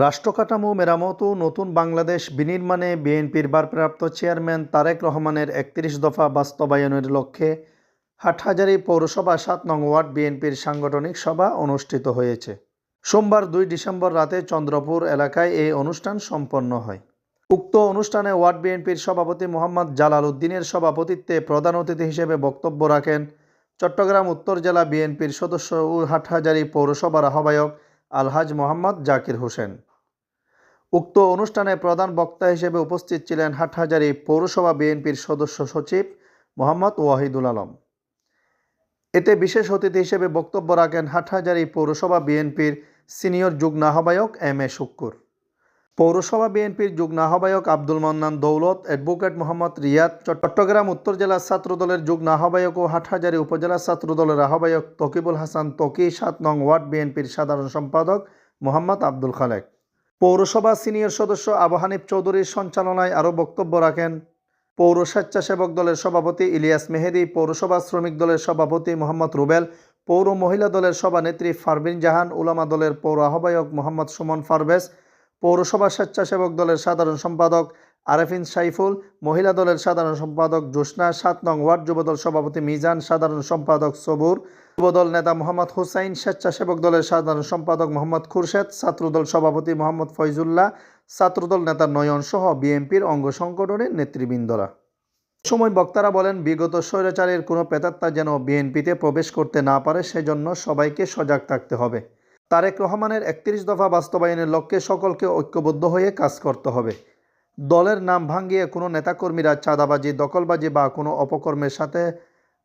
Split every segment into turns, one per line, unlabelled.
রাষ্ট্রকাঠামো মেরামত ও নতুন বাংলাদেশ বিনির্মাণে বিএনপির ভারপ্রাপ্ত চেয়ারম্যান তারেক রহমানের ৩১ দফা বাস্তবায়নের লক্ষ্যে হাটহাজারী পৌরসভা ৭ নং ওয়ার্ড বিএনপির সাংগঠনিক সভা অনুষ্ঠিত হয়েছে। সোমবার ২ ডিসেম্বর রাতে চন্দ্রপুর এলাকায় এই অনুষ্ঠান সম্পন্ন হয়। উক্ত অনুষ্ঠানে ওয়ার্ড বিএনপির সভাপতি মোহাম্মদ জালাল উদ্দিনের সভাপতিত্বে প্রধান অতিথি হিসেবে বক্তব্য রাখেন চট্টগ্রাম উত্তর জেলা বিএনপির সদস্য ও হাটহাজারী পৌরসভার আহ্বায়ক আলহাজ মোহাম্মদ জাকির হোসেন। উক্ত অনুষ্ঠানে প্রধান বক্তা হিসেবে উপস্থিত ছিলেন হাটহাজারী পৌরসভা বিএনপির সদস্য সচিব মোহাম্মদ ওয়াহিদুল আলম। এতে বিশেষ অতিথি হিসেবে বক্তব্য রাখেন হাটহাজারী পৌরসভা বিএনপির সিনিয়র যুগ্ম আহ্বায়ক এম এ শুক্কুর। পৌরসভা বিএনপির যুগ্ম আহ্বায়ক আব্দুল মান্নান দৌলত, অ্যাডভোকেট মোহাম্মদ রিয়াদ, চট্টগ্রাম উত্তর জেলা ছাত্রদলের যুগ্ম আহ্বায়ক ও হাটহাজারী উপজেলা ছাত্রদলের আহ্বায়ক তকিবুল হাসান তকি, ৭ নং ওয়ার্ড বিএনপির সাধারণ সম্পাদক মোহাম্মদ আব্দুল খালেক। পৌরসভা সিনিয়র সদস্য আবু হানিফ চৌধুরীর সঞ্চালনায় আরও বক্তব্য রাখেন পৌর স্বেচ্ছাসেবক দলের সভাপতি ইলিয়াস মেহেদি, পৌরসভা শ্রমিক দলের সভাপতি মোহাম্মদ রুবেল, পৌর মহিলা দলের সভানেত্রী ফারবিন জাহান, উলামা দলের পৌর আহ্বায়ক মোহাম্মদ সুমন পারভেজ, পৌরসভা স্বেচ্ছাসেবক দলের সাধারণ সম্পাদক আরেফিন সাইফুল, মহিলা দলের সাধারণ সম্পাদক জোসনা, ৭ নং ওয়ার্ড যুবদল সভাপতি মিজান, সাধারণ সম্পাদক সবুর, যুবদল নেতা মোহাম্মদ হুসাইন, স্বেচ্ছাসেবক দলের সাধারণ সম্পাদক মোহাম্মদ খুরশেদ, ছাত্রদল সভাপতি মোহাম্মদ ফয়জুল্লাহ, ছাত্রদল নেতা নয়ন সহ বিএনপির অঙ্গ সংগঠনের নেতৃবৃন্দরা। সময় বক্তারা বলেন, বিগত স্বৈরাচারের কোনো প্রেতাত্মা যেন বিএনপিতে প্রবেশ করতে না পারে, সেজন্য সবাইকে সজাগ থাকতে হবে। তারেক রহমানের ৩১ দফা বাস্তবায়নের লক্ষ্যে সকলকে ঐক্যবদ্ধ হয়ে কাজ করতে হবে। দলের নাম ভাঙিয়ে কোনো নেতাকর্মীরা চাঁদাবাজি, দখলবাজি বা কোনো অপকর্মের সাথে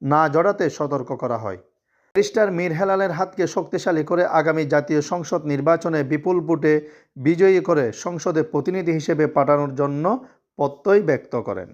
না জড়াতে সতর্ক করা হয়। ব্যারিস্টার মীর হেলালের হাতকে শক্তিশালী করে আগামী জাতীয় সংসদ নির্বাচনে বিপুল ভোটে বিজয়ী করে সংসদে প্রতিনিধি হিসেবে পাঠানোর জন্য প্রত্যয় ব্যক্ত করেন।